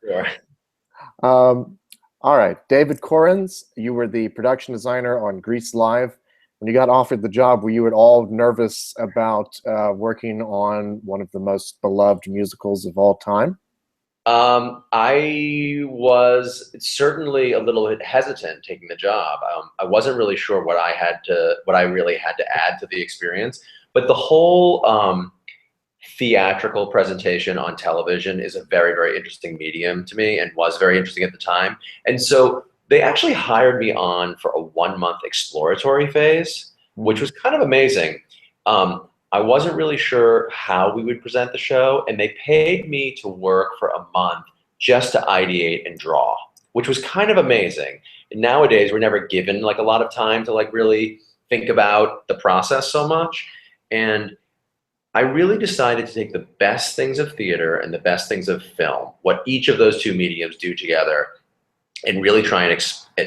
Sure. Um, all right, David Korins, you were the production designer on Grease Live. When you got offered the job, were you at all nervous about working on one of the most beloved musicals of all time? I was certainly a little bit hesitant taking the job. I wasn't really sure what I really had to add to the experience, but the whole theatrical presentation on television is a very, very interesting medium to me and was very interesting at the time. And so they actually hired me on for a 1 month exploratory phase, which Mhm. was kind of amazing. I wasn't really sure how we would present the show, and they paid me to work for a month just to ideate and draw, which was kind of amazing. And nowadays, we're never given like a lot of time to like really think about the process so much. And I really decided to take the best things of theater and the best things of film, what each of those two mediums do together, and really try and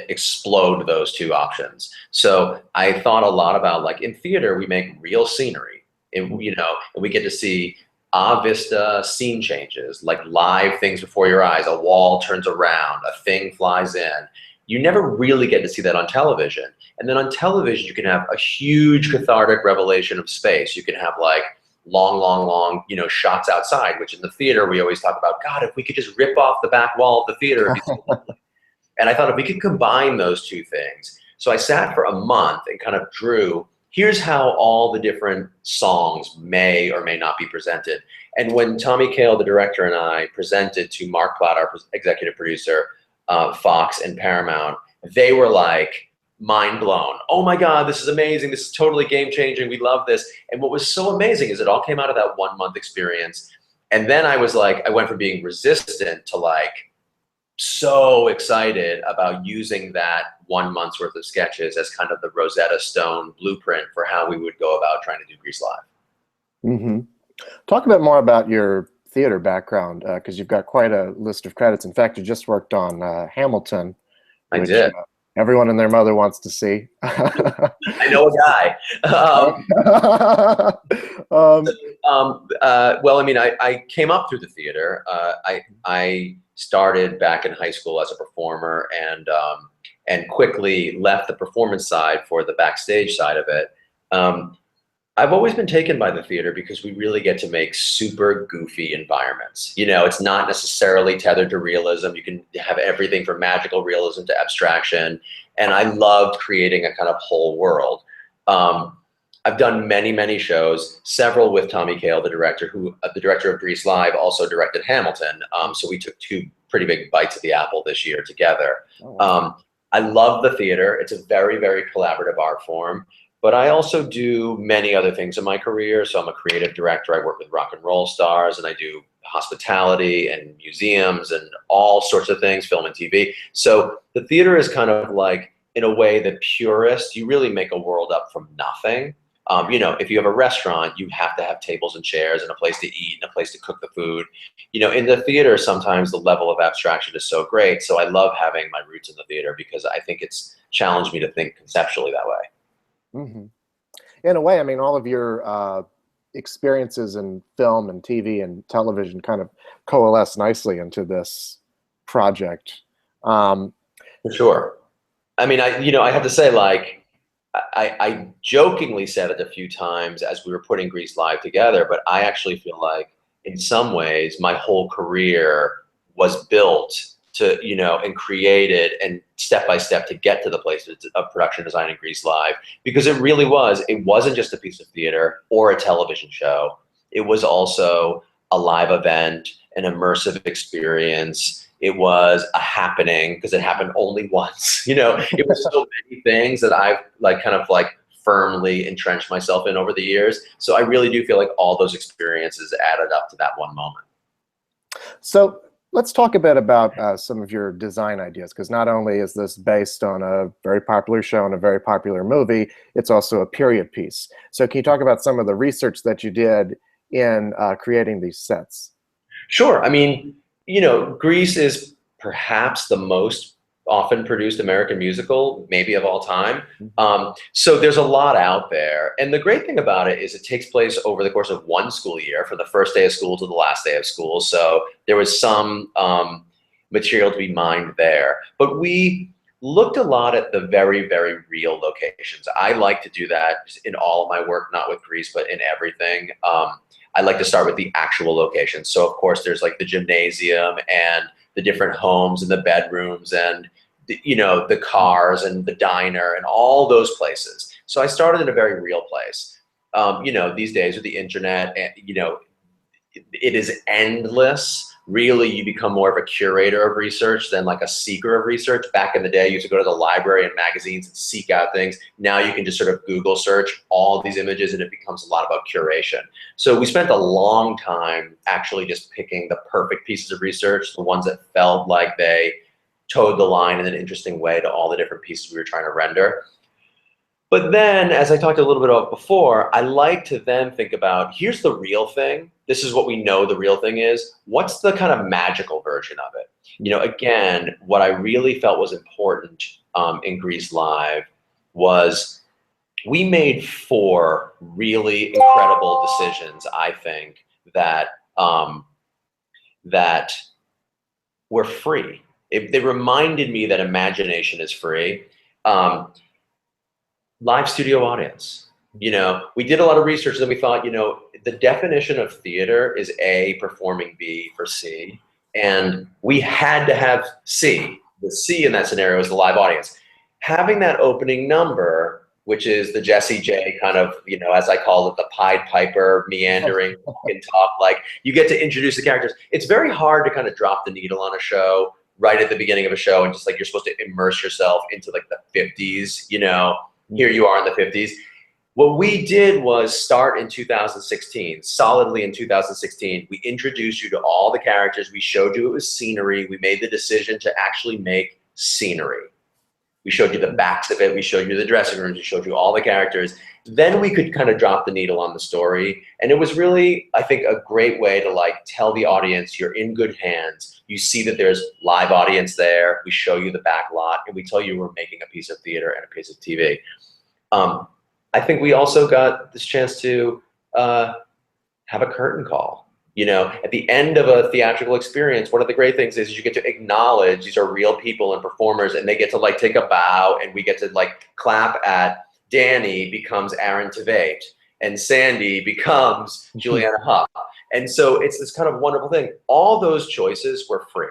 explode those two options. So I thought a lot about like in theater, we make real scenery, and and we get to see a vista scene changes, like live things before your eyes. A wall turns around, a thing flies in. You never really get to see that on television. And then on television, you can have a huge cathartic revelation of space. You can have like long, long, long, shots outside, which in the theater we always talk about, God, if we could just rip off the back wall of the theater, it'd be so lovely. And I thought if we could combine those two things. So I sat for a month and kind of drew, here's how all the different songs may or may not be presented. And when Tommy Kail, the director, and I presented to Mark Platt, our executive producer, Fox and Paramount, they were like mind blown. Oh my God, this is amazing. This is totally game changing. We love this. And what was so amazing is it all came out of that 1 month experience. And then I was like, I went from being resistant to like, so excited about using that 1 month's worth of sketches as kind of the Rosetta Stone blueprint for how we would go about trying to do Grease Live. Hmm. Talk a bit more about your theater background, because you've got quite a list of credits. In fact, you just worked on Hamilton, I which did. everyone and their mother wants to see. I know a guy. Um, Well, I mean, I came up through the theater. I started back in high school as a performer and quickly left the performance side for the backstage side of it. Um, I've always been taken by the theater because we really get to make super goofy environments. It's not necessarily tethered to realism. You can have everything from magical realism to abstraction. And I loved creating a kind of whole world. Um, I've done many, many shows, several with Tommy Kail, the director of Grease Live, also directed Hamilton. So we took two pretty big bites of the apple this year together. oh, wow. I love the theater. It's a very, very collaborative art form. But I also do many other things in my career. So I'm a creative director. I work with rock and roll stars, and I do hospitality and museums and all sorts of things, film and TV. So the theater is kind of like, in a way, the purest. You really make a world up from nothing. If you have a restaurant, you have to have tables and chairs and a place to eat and a place to cook the food. In the theater, sometimes the level of abstraction is so great. So I love having my roots in the theater because I think it's challenged me to think conceptually that way. Hmm. In a way, I mean, all of your experiences in film and TV and television kind of coalesce nicely into this project. Um, For sure. I mean, I have to say, like, I jokingly said it a few times as we were putting Grease Live together, but I actually feel like in some ways my whole career was built and created and step by step to get to the places of production design and Grease Live, because it wasn't just a piece of theater or a television show. It was also a live event, an immersive experience. It was a happening because it happened only once. It was so many things that I've like kind of like firmly entrenched myself in over the years. So I really do feel like all those experiences added up to that one moment. so let's talk a bit about some of your design ideas, because not only is this based on a very popular show and a very popular movie, it's also a period piece. So can you talk about some of the research that you did in creating these sets? Sure. I mean, Greece is perhaps the most often produced American musical, maybe of all time. So there's a lot out there. And the great thing about it is it takes place over the course of one school year, from the first day of school to the last day of school. So there was some material to be mined there. But we looked a lot at the very, very real locations. I like to do that in all of my work, not with Grease, but in everything. I like to start with the actual locations. So of course there's like the gymnasium and the different homes and the bedrooms and the cars and the diner and all those places. So I started in a very real place. These days with the internet, it is endless. Really, you become more of a curator of research than like a seeker of research. Back in the day, you used to go to the library and magazines and seek out things. Now you can just sort of Google search all these images and it becomes a lot about curation. So we spent a long time actually just picking the perfect pieces of research, the ones that felt like they towed the line in an interesting way to all the different pieces we were trying to render. But then, as I talked a little bit about before, I like to then think about, here's the real thing. This is what we know the real thing is. What's the kind of magical version of it? Again, what I really felt was important in Grease Live was we made 4 really incredible decisions, I think, that that were free. They reminded me that imagination is free. Live studio audience. We did a lot of research and we thought, the definition of theater is A performing B for C. And we had to have C. The C in that scenario is the live audience. Having that opening number, which is the Jesse J kind of, as I call it, the Pied Piper meandering and talk, like you get to introduce the characters. It's very hard to kind of drop the needle on a show right at the beginning of a show and just like you're supposed to immerse yourself into like the 50s, here you are in the 50s. What we did was start in 2016, solidly in 2016. We introduced you to all the characters. We showed you it was scenery. We made the decision to actually make scenery. We showed you the backs of it. We showed you the dressing rooms. We showed you all the characters. Then we could kind of drop the needle on the story. And it was really, I think, a great way to like tell the audience you're in good hands. You see that there's live audience there. We show you the back lot and we tell you we're making a piece of theater and a piece of TV. I think we also got this chance to have a curtain call. At the end of a theatrical experience, one of the great things is you get to acknowledge these are real people and performers and they get to like take a bow and we get to like clap at Danny becomes Aaron Tveit and Sandy becomes Juliana Huff. And so it's this kind of wonderful thing. All those choices were free.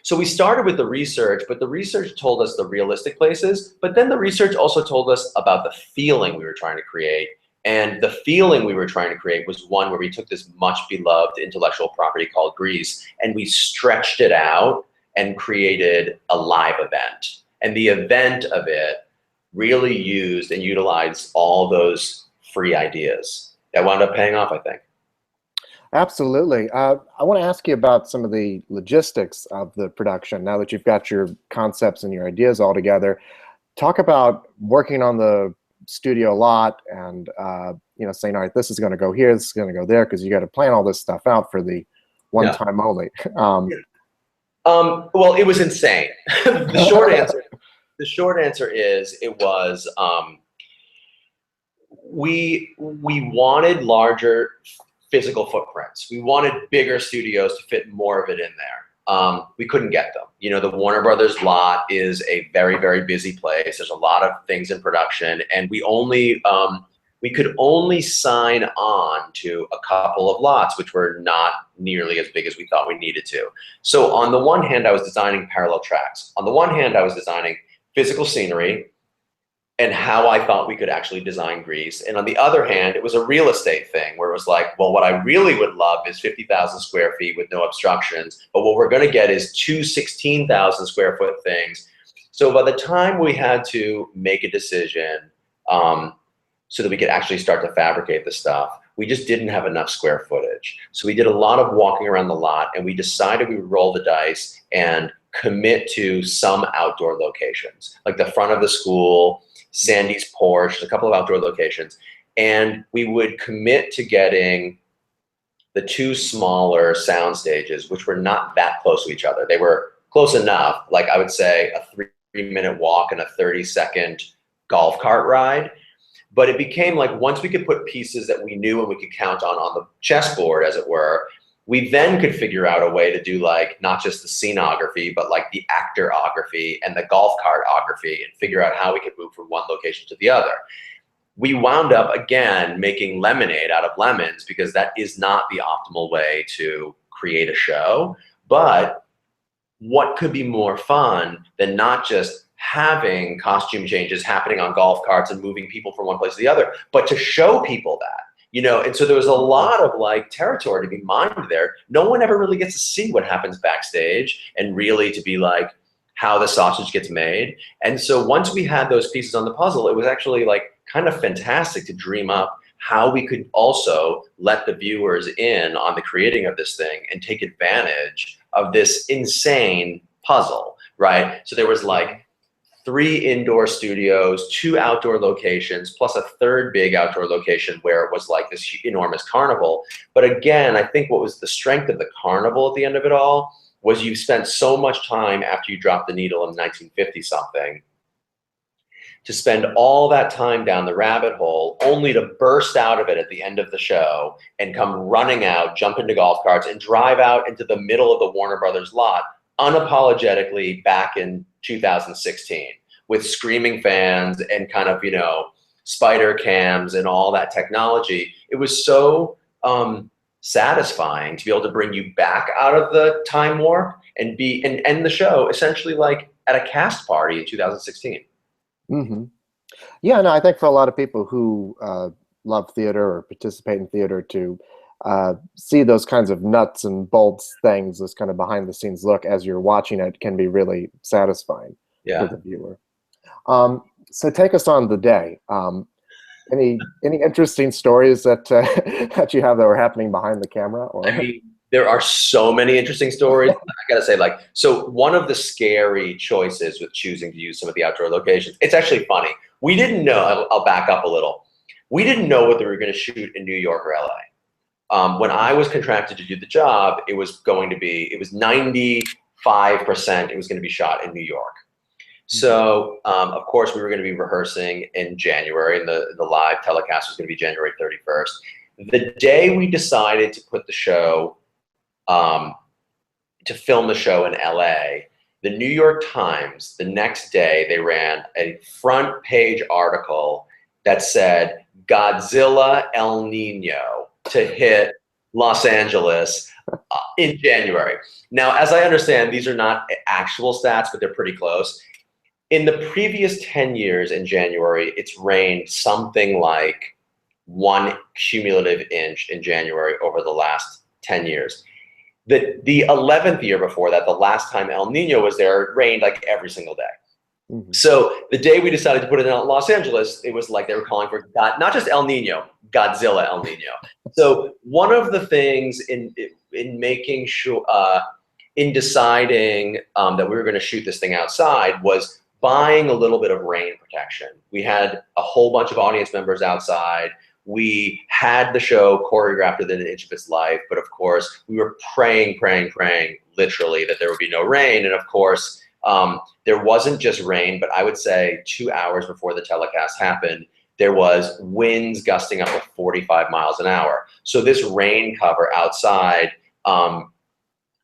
So we started with the research, but the research told us the realistic places, but then the research also told us about the feeling we were trying to create. And the feeling we were trying to create was one where we took this much beloved intellectual property called Grease and we stretched it out and created a live event. And the event of it really used and utilized all those free ideas that wound up paying off, I think. Absolutely. I want to ask you about some of the logistics of the production. Now that you've got your concepts and your ideas all together, talk about working on the studio lot and saying, all right, this is going to go here, this is going to go there, because you got to plan all this stuff out for the one time only. Well, it was insane. The short answer is it was. We wanted larger physical footprints. We wanted bigger studios to fit more of it in there. We couldn't get them. The Warner Brothers lot is a very, very busy place. There's a lot of things in production, and we could only sign on to a couple of lots, which were not nearly as big as we thought we needed to. So on the one hand, I was designing parallel tracks. On the one hand, I was designing physical scenery and how I thought we could actually design Grease. And on the other hand, it was a real estate thing where it was like, well, what I really would love is 50,000 square feet with no obstructions. But what we're going to get is 2 16,000 square foot things. So by the time we had to make a decision so that we could actually start to fabricate the stuff, we just didn't have enough square footage. So we did a lot of walking around the lot and we decided we would roll the dice and commit to some outdoor locations, like the front of the school, Sandy's porch, a couple of outdoor locations. And we would commit to getting the 2 smaller sound stages, which were not that close to each other. They were close enough. Like I would say a 3-minute walk and a 30-second golf cart ride. But it became like once we could put pieces that we knew and we could count on the chessboard, as it were, we then could figure out a way to do like not just the scenography, but like the actorography and the golf cartography and figure out how we could move from one location to the other. We wound up again making lemonade out of lemons because that is not the optimal way to create a show. But what could be more fun than not just having costume changes happening on golf carts and moving people from one place to the other, but to show people that, you know? And so there was a lot of like territory to be mined there. No one ever really gets to see what happens backstage and really to be like how the sausage gets made. And so once we had those pieces on the puzzle, it was actually like kind of fantastic to dream up how we could also let the viewers in on the creating of this thing and take advantage of this insane puzzle, right? So there was like 3 indoor studios, 2 outdoor locations, plus a 3rd big outdoor location where it was like this enormous carnival. But again, I think what was the strength of the carnival at the end of it all was you spent so much time after you dropped the needle in 1950 something to spend all that time down the rabbit hole only to burst out of it at the end of the show and come running out, jump into golf carts and drive out into the middle of the Warner Brothers lot unapologetically back in 2016 with screaming fans and kind of, you know, spider cams and all that technology. It was so satisfying to be able to bring you back out of the time warp and end the show essentially like at a cast party in 2016. Mm-hmm. Yeah, no, I think for a lot of people who love theater or participate in theater to see those kinds of nuts and bolts things, this kind of behind the scenes look as you're watching it can be really satisfying for the viewer. So take us on the day. Any interesting stories that that you have that were happening behind the camera? Or? I mean, there are so many interesting stories. I gotta say, like, so one of the scary choices with choosing to use some of the outdoor locations, it's actually funny. We didn't know, I'll back up a little. We didn't know whether we were gonna shoot in New York or LA. When I was contracted to do the job, it was 95%, it was gonna be shot in New York. So, of course, we were gonna be rehearsing in January, and the live telecast was gonna be January 31st. The day we decided to put the show, to film the show in LA, the New York Times, the next day, they ran a front page article that said, Godzilla El Nino to hit Los Angeles in January. Now, as I understand, these are not actual stats, but they're pretty close. In the previous 10 years in January, it's rained something like 1 cumulative inch in January over the last 10 years. The 11th year before that, the last time El Nino was there, it rained like every single day. Mm-hmm. So the day we decided to put it in Los Angeles, it was like they were calling for God, not just El Nino, Godzilla El Nino. So one of the things in making sure, in deciding that we were going to shoot this thing outside was buying a little bit of rain protection. We had a whole bunch of audience members outside. We had the show choreographed within an inch of its life, but of course we were praying literally that there would be no rain. And of course, there wasn't just rain, but I would say 2 hours before the telecast happened, there was winds gusting up to 45 miles an hour. So this rain cover outside,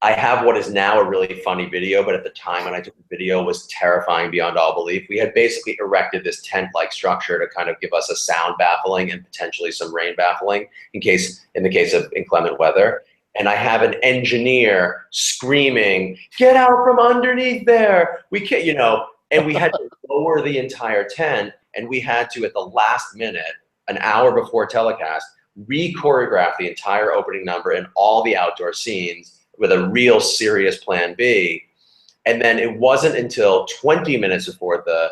I have what is now a really funny video, but at the time when I took the video was terrifying beyond all belief. We had basically erected this tent-like structure to kind of give us a sound baffling and potentially some rain baffling in the case of inclement weather. And I have an engineer screaming, "Get out from underneath there! We can't," you know, and we had to lower the entire tent, and we had to, at the last minute, an hour before telecast, re-choreograph the entire opening number and all the outdoor scenes with a real serious plan B. And then it wasn't until 20 minutes before the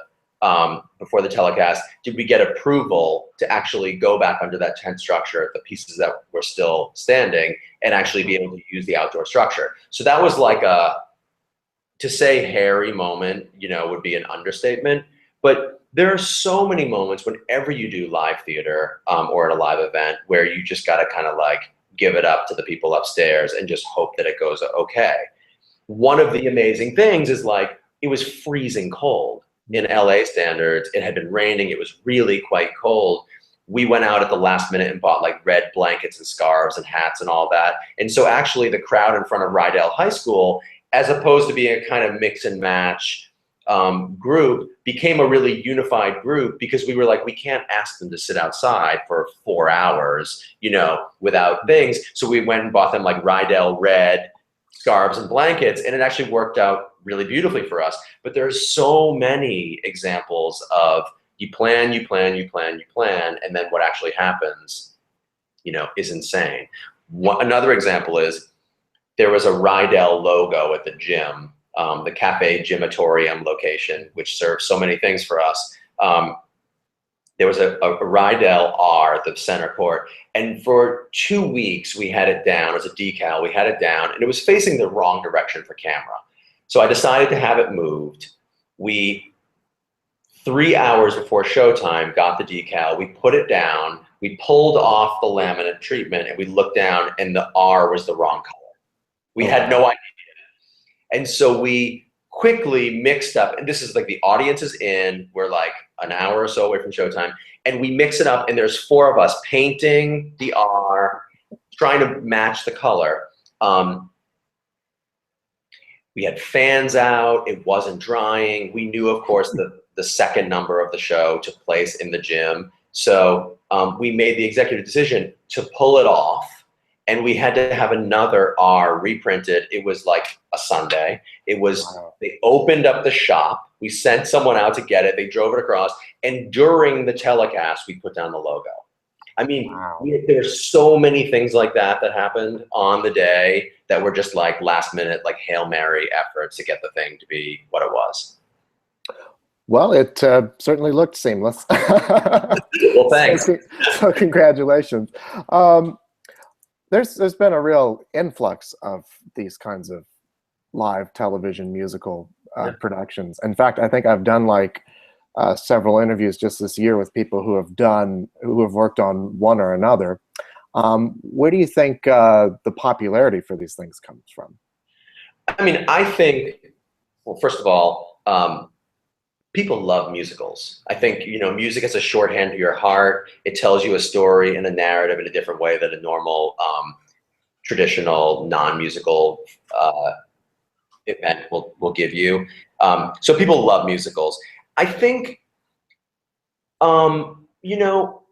telecast did we get approval to actually go back under that tent structure, the pieces that were still standing, and actually be able to use the outdoor structure. So that was like to say hairy moment, you know, would be an understatement. But there are so many moments whenever you do live theater or at a live event where you just gotta kind of like give it up to the people upstairs and just hope that it goes okay. one of the amazing things is like, it was freezing cold in LA standards. It had been raining. It was really quite cold. We went out at the last minute and bought like red blankets and scarves and hats and all that. And so actually the crowd in front of Rydell High School, as opposed to being a kind of mix and match group, became a really unified group, because we were like, we can't ask them to sit outside for 4 hours, you know, without things. So we went and bought them like Rydell red scarves and blankets, and it actually worked out really beautifully for us. But there's so many examples of you plan, you plan, you plan, you plan, and then what actually happens, you know, is insane. Another example is there was a Rydell logo at the gym, the Cafe Gymatorium location, which serves so many things for us. There was a Rydell R at the center court, and for 2 weeks we had it down as a decal. We had it down, and it was facing the wrong direction for camera. So I decided to have it moved. We, 3 hours before showtime, got the decal. We put it down. We pulled off the laminate treatment, and we looked down, and the R was the wrong color. We had no idea. And so we quickly mixed up, and this is like the audience is in, we're like an hour or so away from showtime, and we mix it up, and there's 4 of us painting the R, trying to match the color. We had fans out, it wasn't drying. We knew, of course, the second number of the show took place in the gym. So we made the executive decision to pull it off, and we had to have another R reprinted. It was like a Sunday. It was, wow. They opened up the shop. We sent someone out to get it. They drove it across. And during the telecast, we put down the logo. I mean, wow. There's so many things like that that happened on the day that were just like last minute, like Hail Mary efforts to get the thing to be what it was. Well, it certainly looked seamless. Well, thanks. So congratulations. There's been a real influx of these kinds of live television musical productions. In fact, I think I've done like several interviews just this year with people who have worked on one or another. Where do you think the popularity for these things comes from? I mean, I think, well, first of all, people love musicals. I think, you know, music is a shorthand to your heart. It tells you a story and a narrative in a different way than a normal, traditional, non-musical event will give you. So people love musicals. I think, you know,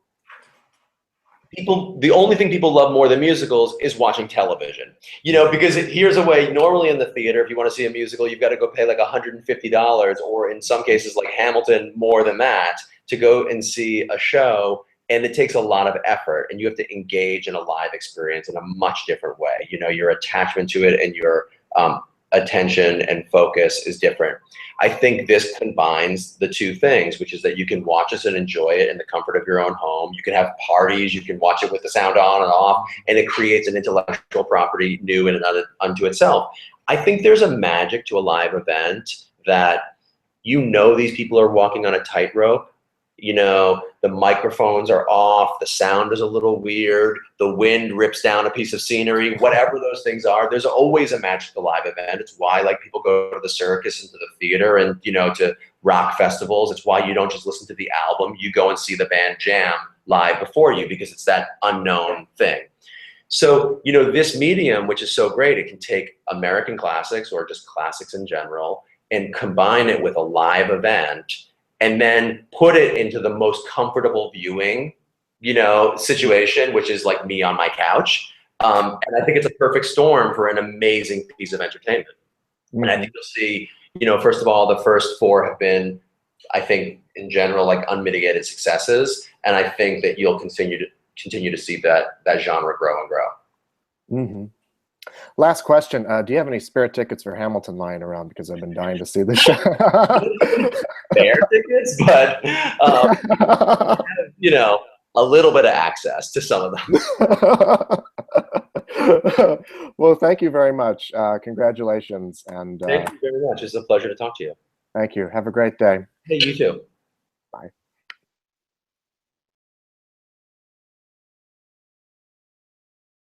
the only thing people love more than musicals is watching television, you know, because here's a way, normally in the theater, if you want to see a musical, you've got to go pay like $150, or in some cases like Hamilton, more than that, to go and see a show. And it takes a lot of effort, and you have to engage in a live experience in a much different way. You know, your attachment to it and your attention and focus is different. I think this combines the two things, which is that you can watch this and enjoy it in the comfort of your own home. You can have parties, you can watch it with the sound on and off, and it creates an intellectual property new in and unto itself. I think there's a magic to a live event that, you know, these people are walking on a tightrope. You know, the microphones are off, the sound is a little weird, the wind rips down a piece of scenery, whatever those things are, there's always a magic to live event. It's why, like, people go to the circus and to the theater and, you know, to rock festivals. It's why you don't just listen to the album, you go and see the band jam live before you, because it's that unknown thing. So, you know, this medium, which is so great, it can take American classics or just classics in general and combine it with a live event, and then put it into the most comfortable viewing, you know, situation, which is like me on my couch. And I think it's a perfect storm for an amazing piece of entertainment. Mm-hmm. And I think you'll see, you know, first of all, the first 4 have been, I think, in general, like unmitigated successes. And I think that you'll continue to see that genre grow and grow. Mm-hmm. Last question. Do you have any spare tickets for Hamilton lying around? Because I've been dying to see the show. Spare tickets, but you know, a little bit of access to some of them. Well, thank you very much. Congratulations. And thank you very much. It's a pleasure to talk to you. Thank you. Have a great day. Hey, you too. Bye.